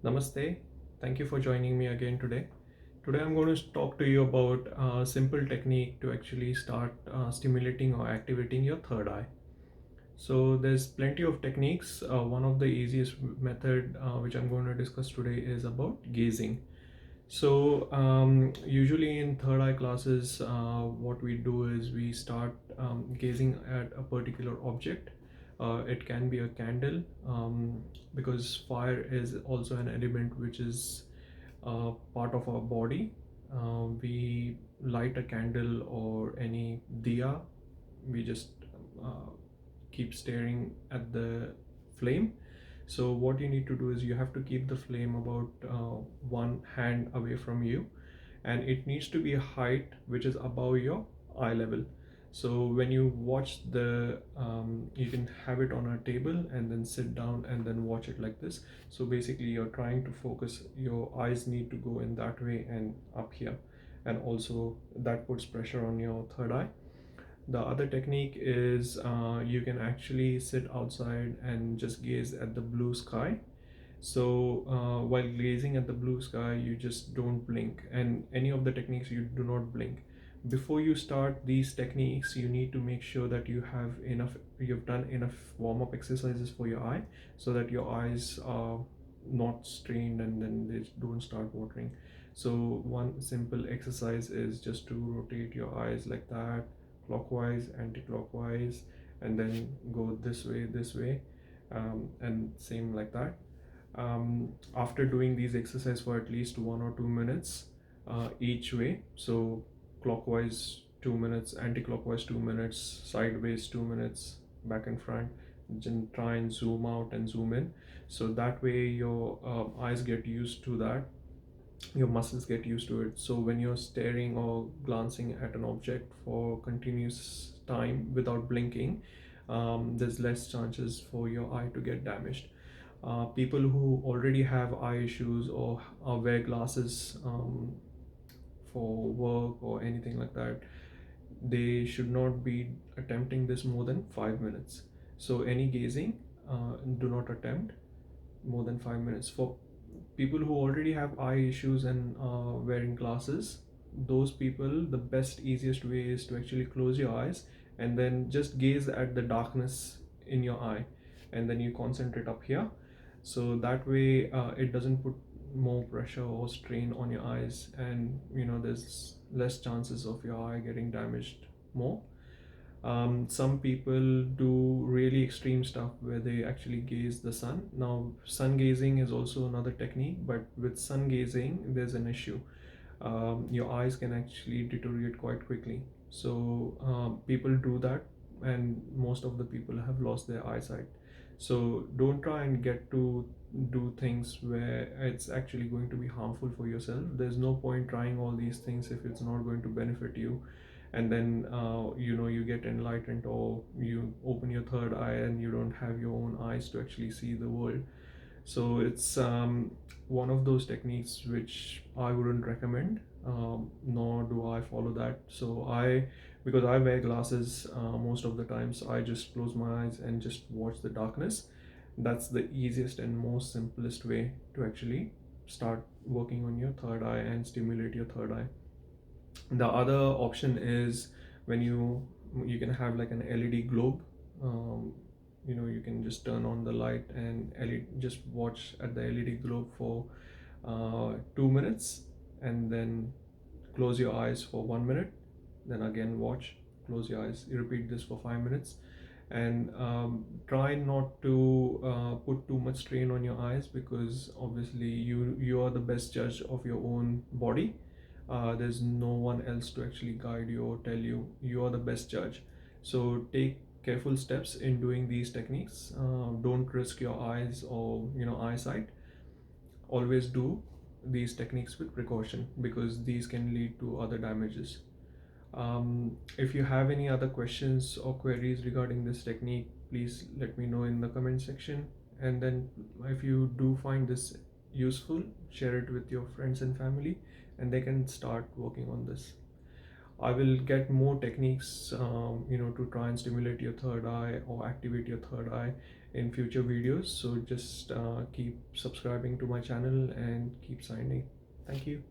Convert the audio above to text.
Namaste. Thank you for joining me again today. Today I'm going to talk to you about a simple technique to actually start stimulating or activating your third eye. So there's plenty of techniques. One of the easiest method which I'm going to discuss today is about gazing. So usually in third eye classes, what we do is we start gazing at a particular object. It can be a candle, because fire is also an element which is part of our body. We light a candle or any diya. We just uh, keep staring at the flame. So what you need to do is you have to keep the flame about one hand away from you, and it needs to be a height which is above your eye level. So when you watch you can have it on a table and then sit down and then watch it like this. So basically you're trying to focus, your eyes need to go in that way and up here, and also that puts pressure on your third eye. The other technique is you can actually sit outside and just gaze at the blue sky. So while gazing at the blue sky, you just don't blink, and any of the techniques you do not blink. Before you start these techniques, you need to make sure that you've done enough warm-up exercises for your eye, so that your eyes are not strained and then they don't start watering. So one simple exercise is just to rotate your eyes like that, clockwise, anti-clockwise, and then go this way, and same like that. After doing these exercises for at least 1 or 2 minutes each way, so clockwise 2 minutes, anti-clockwise 2 minutes, sideways 2 minutes, back and front, then try and zoom out and zoom in. So that way your eyes get used to that, your muscles get used to it. So when you're staring or glancing at an object for continuous time without blinking, there's less chances for your eye to get damaged. People who already have eye issues or wear glasses for work or anything like that, they should not be attempting this more than 5 minutes. So any gazing, do not attempt more than 5 minutes. For people who already have eye issues and wearing glasses, those people, the best easiest way is to actually close your eyes and then just gaze at the darkness in your eye, and then you concentrate up here. So that way it doesn't put more pressure or strain on your eyes, and there's less chances of your eye getting damaged more. Some people do really extreme stuff where they actually gaze the sun. Now, sun gazing is also another technique, but with sun gazing, there's an issue. Your eyes can actually deteriorate quite quickly. So, people do that, and most of the people have lost their eyesight. So, don't try and get to do things where it's actually going to be harmful for yourself. There's no point trying all these things if it's not going to benefit you, and then you get enlightened, or you open your third eye and you don't have your own eyes to actually see the world. So it's one of those techniques which I wouldn't recommend, nor do I follow that. So because I wear glasses most of the times, I just close my eyes and just watch the darkness. That's the easiest and most simplest way to actually start working on your third eye and stimulate your third eye. The other option is when you can have like an LED globe. um, you can just turn on the light and just watch at the LED globe for 2 minutes, and then close your eyes for 1 minute, then again watch, close your eyes, you repeat this for 5 minutes. And try not to put too much strain on your eyes, because obviously you are the best judge of your own body. There's no one else to actually guide you or tell you. You are the best judge. So take careful steps in doing these techniques. Don't risk your eyes or eyesight. Always do these techniques with precaution, because these can lead to other damages. If you have any other questions or queries regarding this technique, please let me know in the comment section. And then if you do find this useful, share it with your friends and family, and they can start working on this. I will get more techniques, to try and stimulate your third eye or activate your third eye in future videos. So just keep subscribing to my channel and keep signing. Thank you.